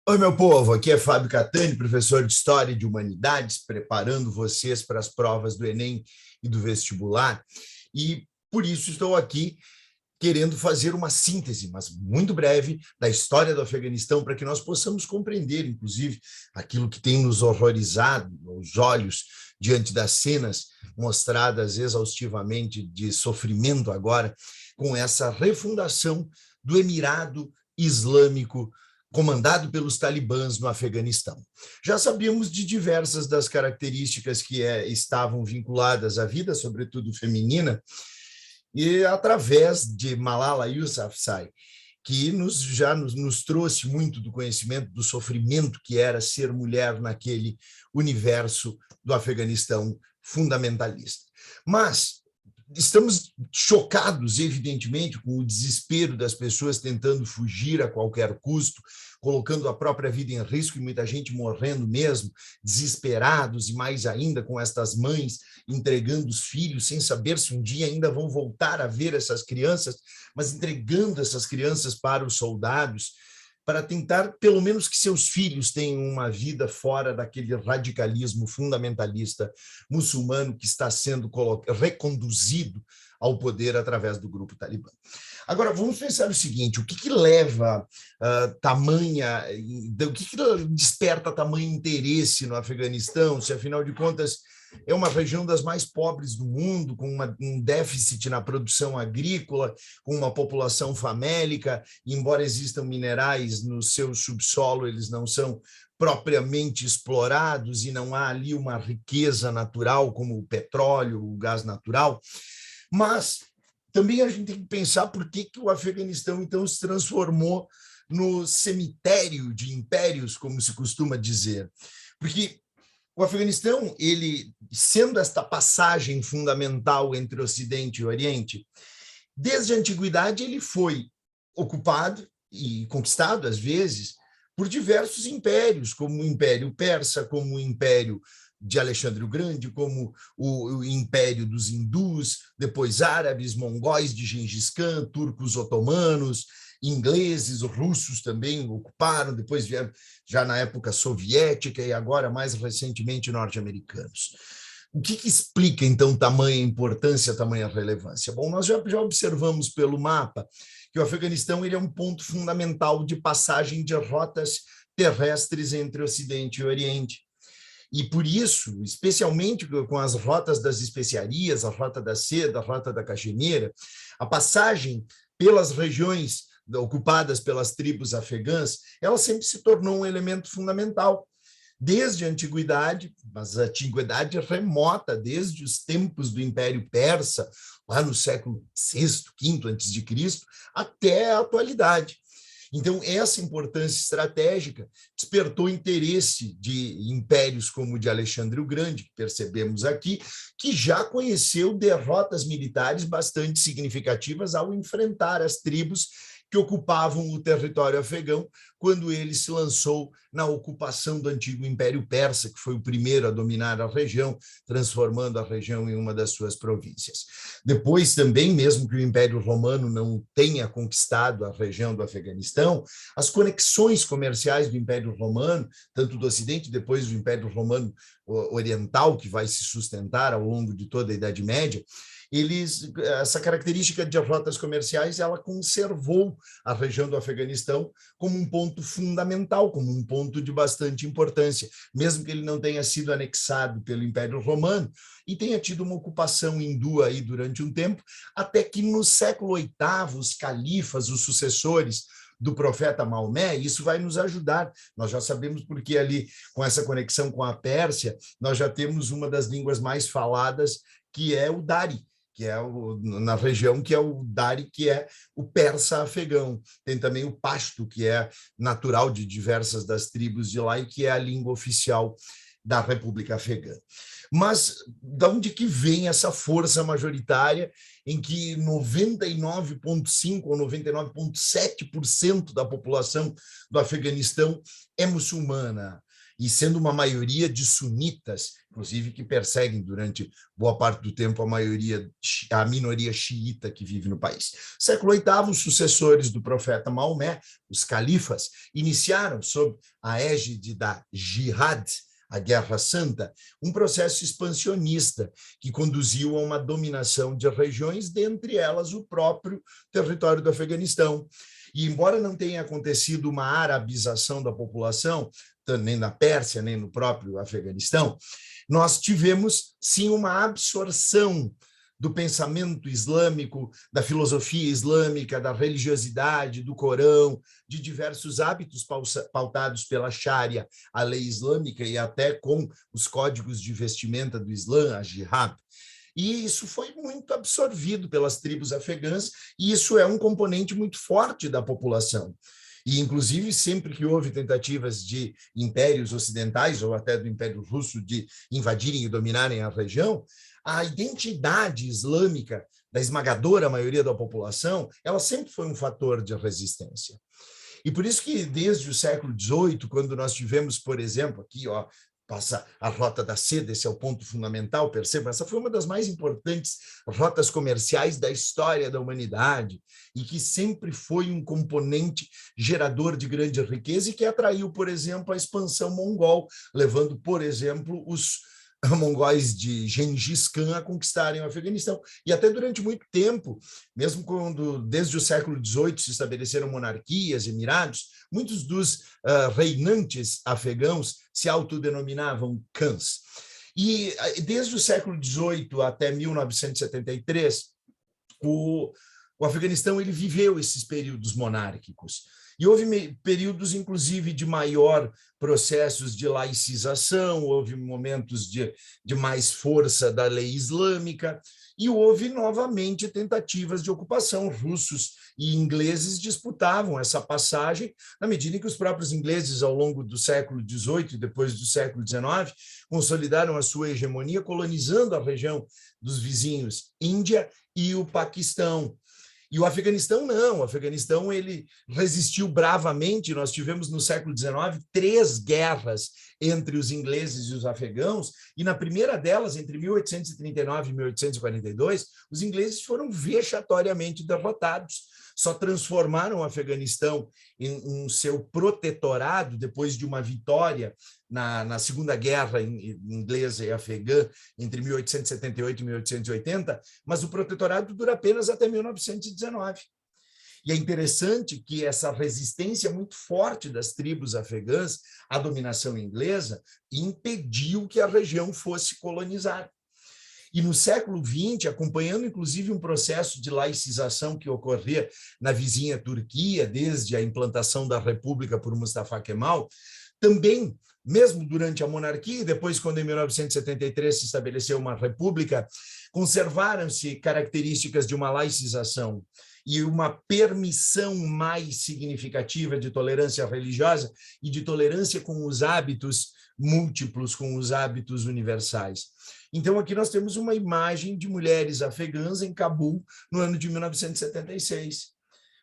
Oi, meu povo, aqui é Fábio Catani, professor de História e de Humanidades, preparando vocês para as provas do Enem e do vestibular. E por isso estou aqui querendo fazer uma síntese, mas muito breve, da história do Afeganistão, para que nós possamos compreender, inclusive, aquilo que tem nos horrorizado os olhos diante das cenas mostradas exaustivamente de sofrimento agora, com essa refundação do Emirado Islâmico comandado pelos talibãs no Afeganistão. Já sabíamos de diversas das características que estavam vinculadas à vida, sobretudo feminina, e através de Malala Yousafzai, que nos trouxe muito do conhecimento do sofrimento que era ser mulher naquele universo do Afeganistão fundamentalista. Mas estamos chocados, evidentemente, com o desespero das pessoas tentando fugir a qualquer custo, colocando a própria vida em risco e muita gente morrendo mesmo, desesperados, e mais ainda com estas mães entregando os filhos sem saber se um dia ainda vão voltar a ver essas crianças, mas entregando essas crianças para os soldados, para tentar, pelo menos, que seus filhos tenham uma vida fora daquele radicalismo fundamentalista muçulmano que está sendo reconduzido ao poder através do grupo Talibã. Agora, vamos pensar o seguinte: o que leva o que desperta tamanho interesse no Afeganistão, se, afinal de contas, é uma região das mais pobres do mundo, com um déficit na produção agrícola, com uma população famélica, e embora existam minerais no seu subsolo, eles não são propriamente explorados e não há ali uma riqueza natural como o petróleo, o gás natural. Mas também a gente tem que pensar por que o Afeganistão, então, se transformou no cemitério de impérios, como se costuma dizer. Porque o Afeganistão, ele, sendo esta passagem fundamental entre Ocidente e Oriente, desde a antiguidade ele foi ocupado e conquistado, às vezes, por diversos impérios, como o Império Persa, como o Império de Alexandre o Grande, como o Império dos Hindus, depois árabes, mongóis de Gengis Khan, turcos otomanos, ingleses, russos também ocuparam, depois vieram já na época soviética e agora mais recentemente norte-americanos. O que explica, então, tamanha importância, tamanha relevância? Bom, nós já observamos pelo mapa que o Afeganistão ele é um ponto fundamental de passagem de rotas terrestres entre Ocidente e Oriente. E por isso, especialmente com as rotas das especiarias, a rota da seda, a rota da caxineira, a passagem pelas regiões ocupadas pelas tribos afegãs, ela sempre se tornou um elemento fundamental. Desde a antiguidade, mas a antiguidade remota, desde os tempos do Império Persa, lá no século VI, V a.C., até a atualidade. Então, essa importância estratégica despertou interesse de impérios como o de Alexandre o Grande, que percebemos aqui, que já conheceu derrotas militares bastante significativas ao enfrentar as tribos que ocupavam o território afegão, quando ele se lançou na ocupação do antigo Império Persa, que foi o primeiro a dominar a região, transformando a região em uma das suas províncias. Depois também, mesmo que o Império Romano não tenha conquistado a região do Afeganistão, as conexões comerciais do Império Romano, tanto do Ocidente, depois do Império Romano Oriental, que vai se sustentar ao longo de toda a Idade Média, essa característica de rotas comerciais, ela conservou a região do Afeganistão como um ponto fundamental, como um ponto de bastante importância, mesmo que ele não tenha sido anexado pelo Império Romano e tenha tido uma ocupação hindu aí durante um tempo, até que no século VIII, os califas, os sucessores do profeta Maomé, isso vai nos ajudar. Nós já sabemos porque ali, com essa conexão com a Pérsia, nós já temos uma das línguas mais faladas, que é o Dari, que é na região, que é o Dari, que é o persa afegão. Tem também o pashto, que é natural de diversas das tribos de lá e que é a língua oficial da República Afegã. Mas de onde que vem essa força majoritária em que 99,5% ou 99,7% da população do Afeganistão é muçulmana? e sendo uma maioria de sunitas, inclusive que perseguem durante boa parte do tempo a minoria xiita que vive no país. Século VIII, os sucessores do profeta Maomé, os califas, iniciaram, sob a égide da Jihad, a Guerra Santa, um processo expansionista que conduziu a uma dominação de regiões, dentre elas o próprio território do Afeganistão. E, embora não tenha acontecido uma arabização da população, nem na Pérsia, nem no próprio Afeganistão, nós tivemos, sim, uma absorção do pensamento islâmico, da filosofia islâmica, da religiosidade, do Corão, de diversos hábitos pautados pela Sharia, a lei islâmica, e até com os códigos de vestimenta do Islã, a jihad. E isso foi muito absorvido pelas tribos afegãs, e isso é um componente muito forte da população. E, inclusive, sempre que houve tentativas de impérios ocidentais, ou até do Império Russo, de invadirem e dominarem a região, a identidade islâmica da esmagadora maioria da população, ela sempre foi um fator de resistência. E por isso que, desde o século XVIII, quando nós tivemos, por exemplo, aqui, passa a Rota da Seda, esse é o ponto fundamental, percebam, essa foi uma das mais importantes rotas comerciais da história da humanidade e que sempre foi um componente gerador de grande riqueza e que atraiu, por exemplo, a expansão mongol, levando, por exemplo, os mongóis de Gengis Khan a conquistarem o Afeganistão. E até durante muito tempo, mesmo quando, desde o século XVIII, se estabeleceram monarquias, emirados, muitos dos reinantes afegãos se autodenominavam Khans. E desde o século XVIII até 1973, o Afeganistão ele viveu esses períodos monárquicos. E houve períodos, inclusive, de maior processos de laicização, houve momentos de mais força da lei islâmica, e houve novamente tentativas de ocupação. Russos e ingleses disputavam essa passagem, na medida em que os próprios ingleses, ao longo do século XVIII e depois do século XIX, consolidaram a sua hegemonia, colonizando a região dos vizinhos Índia e o Paquistão. E o Afeganistão não, o Afeganistão ele resistiu bravamente. Nós tivemos no século XIX 3 guerras entre os ingleses e os afegãos, e na primeira delas, entre 1839 e 1842, os ingleses foram vexatoriamente derrotados. Só transformaram o Afeganistão em seu protetorado depois de uma vitória na Segunda Guerra Inglesa e Afegã, entre 1878 e 1880, mas o protetorado dura apenas até 1919. E é interessante que essa resistência muito forte das tribos afegãs à dominação inglesa impediu que a região fosse colonizada. E no século XX, acompanhando inclusive um processo de laicização que ocorria na vizinha Turquia, desde a implantação da República por Mustafa Kemal, também, mesmo durante a monarquia, e depois, quando em 1973 se estabeleceu uma república, conservaram-se características de uma laicização e uma permissão mais significativa de tolerância religiosa e de tolerância com os hábitos múltiplos, com os hábitos universais. Então, aqui nós temos uma imagem de mulheres afegãs em Cabul no ano de 1976,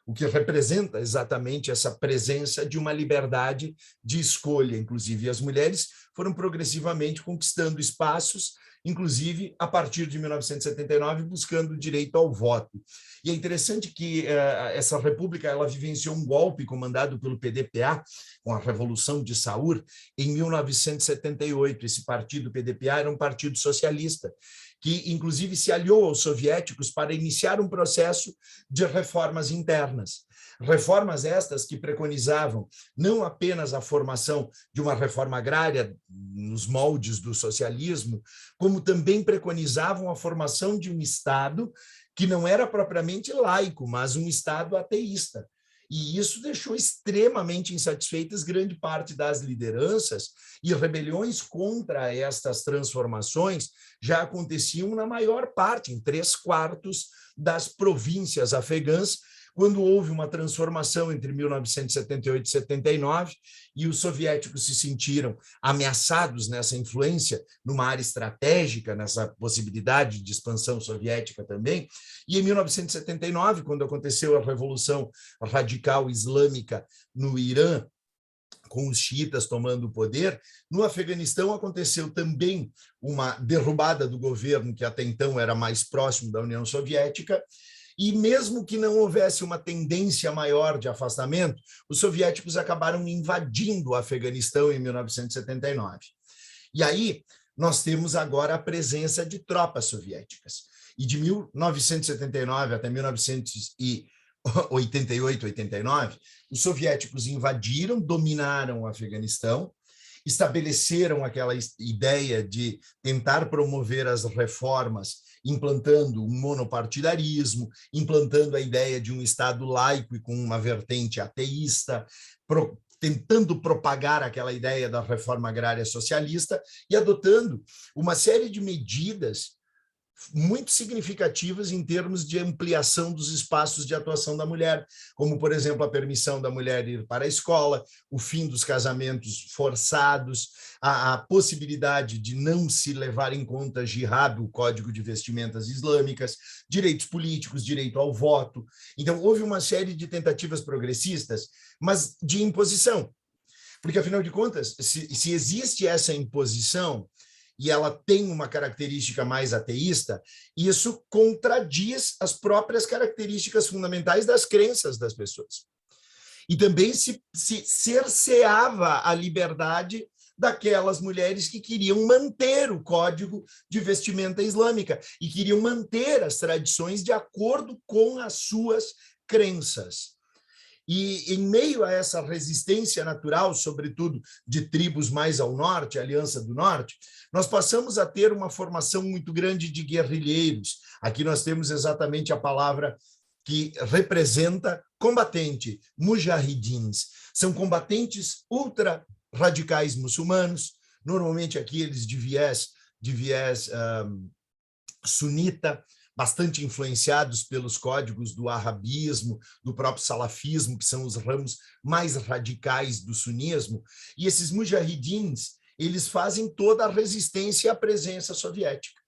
o que representa exatamente essa presença de uma liberdade de escolha. Inclusive, as mulheres foram progressivamente conquistando espaços, inclusive a partir de 1979, buscando o direito ao voto. E é interessante que essa república ela vivenciou um golpe comandado pelo PDPA, com a Revolução de Saur, em 1978. Esse partido PDPA era um partido socialista, que inclusive se aliou aos soviéticos para iniciar um processo de reformas internas. Reformas estas que preconizavam não apenas a formação de uma reforma agrária nos moldes do socialismo, como também preconizavam a formação de um Estado que não era propriamente laico, mas um Estado ateísta. E isso deixou extremamente insatisfeitas grande parte das lideranças, e rebeliões contra estas transformações já aconteciam na maior parte, em 3/4 das províncias afegãs, quando houve uma transformação entre 1978 e 79, e os soviéticos se sentiram ameaçados nessa influência, numa área estratégica, nessa possibilidade de expansão soviética também. E em 1979, quando aconteceu a Revolução Radical Islâmica no Irã, com os xiitas tomando o poder, no Afeganistão aconteceu também uma derrubada do governo que até então era mais próximo da União Soviética, e mesmo que não houvesse uma tendência maior de afastamento, os soviéticos acabaram invadindo o Afeganistão em 1979. E aí nós temos agora a presença de tropas soviéticas. E de 1979 até 1988, 89, os soviéticos invadiram, dominaram o Afeganistão, estabeleceram aquela ideia de tentar promover as reformas, implantando um monopartidarismo, implantando a ideia de um Estado laico e com uma vertente ateísta, tentando propagar aquela ideia da reforma agrária socialista e adotando uma série de medidas muito significativas em termos de ampliação dos espaços de atuação da mulher, como, por exemplo, a permissão da mulher ir para a escola, o fim dos casamentos forçados, a possibilidade de não se levar em conta jihad, o Código de Vestimentas Islâmicas, direitos políticos, direito ao voto. Então, houve uma série de tentativas progressistas, mas de imposição. Porque, afinal de contas, se existe essa imposição, e ela tem uma característica mais ateísta, isso contradiz as próprias características fundamentais das crenças das pessoas. E também se cerceava a liberdade daquelas mulheres que queriam manter o código de vestimenta islâmica e queriam manter as tradições de acordo com as suas crenças. E, em meio a essa resistência natural, sobretudo de tribos mais ao norte, a Aliança do Norte, nós passamos a ter uma formação muito grande de guerrilheiros. Aqui nós temos exatamente a palavra que representa combatente, mujahidins. São combatentes ultra-radicais muçulmanos, normalmente aqueles de viés sunita, bastante influenciados pelos códigos do arabismo, do próprio salafismo, que são os ramos mais radicais do sunismo, e esses mujahidins, eles fazem toda a resistência à presença soviética.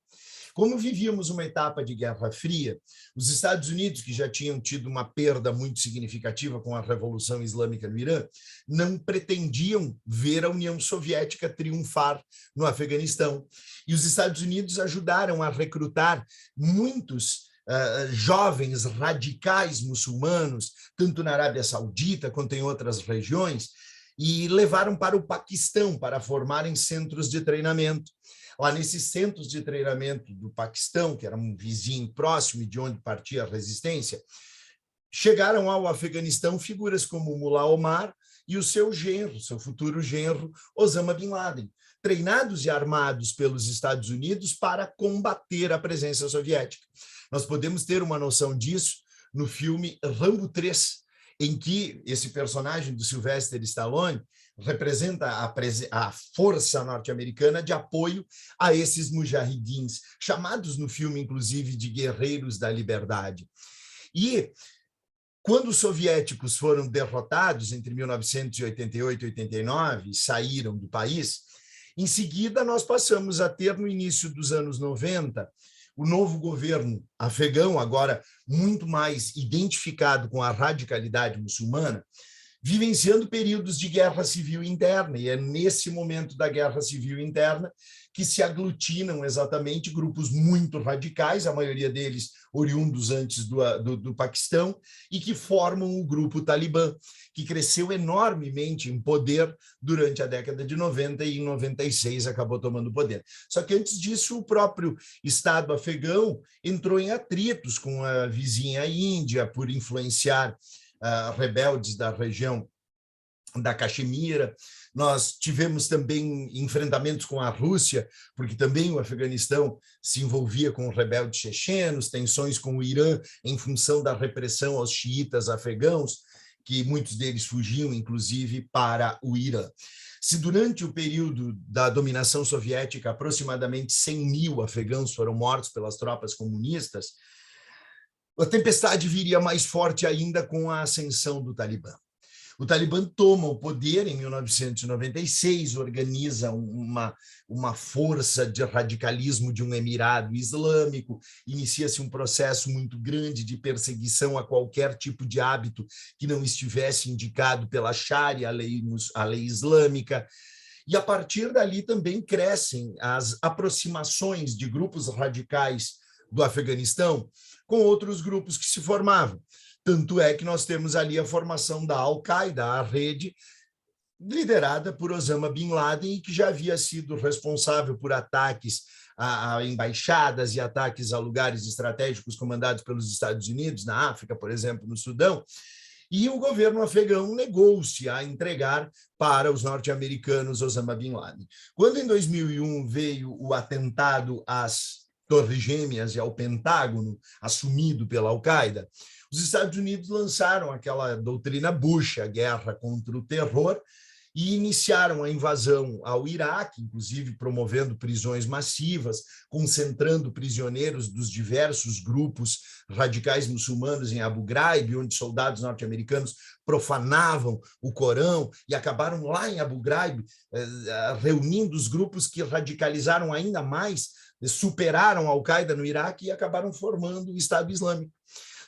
Como vivíamos uma etapa de Guerra Fria, os Estados Unidos, que já tinham tido uma perda muito significativa com a Revolução Islâmica no Irã, não pretendiam ver a União Soviética triunfar no Afeganistão. E os Estados Unidos ajudaram a recrutar muitos jovens radicais muçulmanos, tanto na Arábia Saudita quanto em outras regiões, e levaram para o Paquistão para formarem centros de treinamento. Lá nesses centros de treinamento do Paquistão, que era um vizinho próximo e de onde partia a resistência, chegaram ao Afeganistão figuras como o Mullah Omar e o seu genro, seu futuro genro, Osama Bin Laden, treinados e armados pelos Estados Unidos para combater a presença soviética. Nós podemos ter uma noção disso no filme Rambo 3, em que esse personagem do Sylvester Stallone representa a força norte-americana de apoio a esses mujahidins, chamados no filme, inclusive, de guerreiros da liberdade. E quando os soviéticos foram derrotados entre 1988 e 89, saíram do país, em seguida nós passamos a ter, no início dos anos 90, o novo governo afegão, agora muito mais identificado com a radicalidade muçulmana, vivenciando períodos de guerra civil interna, e é nesse momento da guerra civil interna que se aglutinam exatamente grupos muito radicais, a maioria deles oriundos antes do Paquistão, e que formam o grupo Talibã, que cresceu enormemente em poder durante a década de 90 e em 96 acabou tomando poder. Só que antes disso o próprio Estado afegão entrou em atritos com a vizinha Índia por influenciar rebeldes da região da Caxemira. Nós tivemos também enfrentamentos com a Rússia, porque também o Afeganistão se envolvia com rebeldes chechenos, tensões com o Irã em função da repressão aos xiitas afegãos, que muitos deles fugiam, inclusive, para o Irã. Se durante o período da dominação soviética aproximadamente 100 mil afegãos foram mortos pelas tropas comunistas, a tempestade viria mais forte ainda com a ascensão do Talibã. O Talibã toma o poder em 1996, organiza uma força de radicalismo de um emirado islâmico, inicia-se um processo muito grande de perseguição a qualquer tipo de hábito que não estivesse indicado pela Sharia, a lei islâmica. E a partir dali também crescem as aproximações de grupos radicais do Afeganistão com outros grupos que se formavam. Tanto é que nós temos ali a formação da Al-Qaeda, a rede liderada por Osama Bin Laden, e que já havia sido responsável por ataques a embaixadas e ataques a lugares estratégicos comandados pelos Estados Unidos, na África, por exemplo, no Sudão. E o governo afegão negou-se a entregar para os norte-americanos Osama Bin Laden. Quando, em 2001, veio o atentado às Torres Gêmeas e ao Pentágono, assumido pela Al-Qaeda, os Estados Unidos lançaram aquela doutrina Bush, a guerra contra o terror, e iniciaram a invasão ao Iraque, inclusive promovendo prisões massivas, concentrando prisioneiros dos diversos grupos radicais muçulmanos em Abu Ghraib, onde soldados norte-americanos profanavam o Corão, e acabaram lá em Abu Ghraib reunindo os grupos que radicalizaram ainda mais, superaram a Al-Qaeda no Iraque e acabaram formando o Estado Islâmico.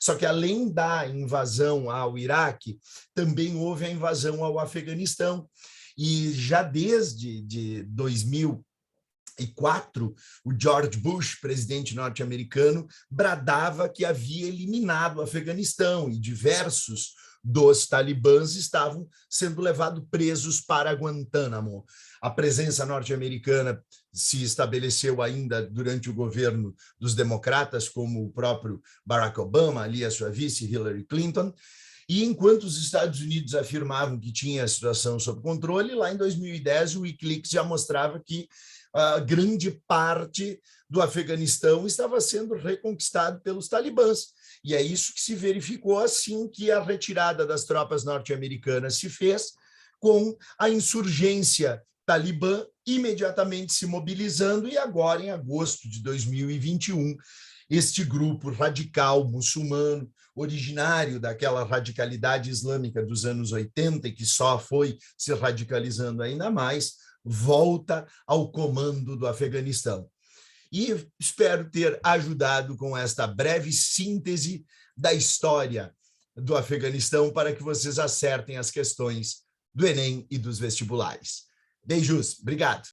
Só que, além da invasão ao Iraque, também houve a invasão ao Afeganistão. E já desde 2004, o George Bush, presidente norte-americano, bradava que havia eliminado o Afeganistão, e diversos dos talibãs estavam sendo levados presos para Guantánamo. A presença norte-americana se estabeleceu ainda durante o governo dos democratas, como o próprio Barack Obama, ali a sua vice Hillary Clinton, e enquanto os Estados Unidos afirmavam que tinha a situação sob controle, lá em 2010 o Wikileaks já mostrava que a grande parte do Afeganistão estava sendo reconquistado pelos talibãs. E é isso que se verificou assim que a retirada das tropas norte-americanas se fez, com a insurgência talibã imediatamente se mobilizando, e agora, em agosto de 2021, este grupo radical muçulmano, originário daquela radicalidade islâmica dos anos 80 e que só foi se radicalizando ainda mais, volta ao comando do Afeganistão. E espero ter ajudado com esta breve síntese da história do Afeganistão para que vocês acertem as questões do Enem e dos vestibulares. Beijos, obrigado.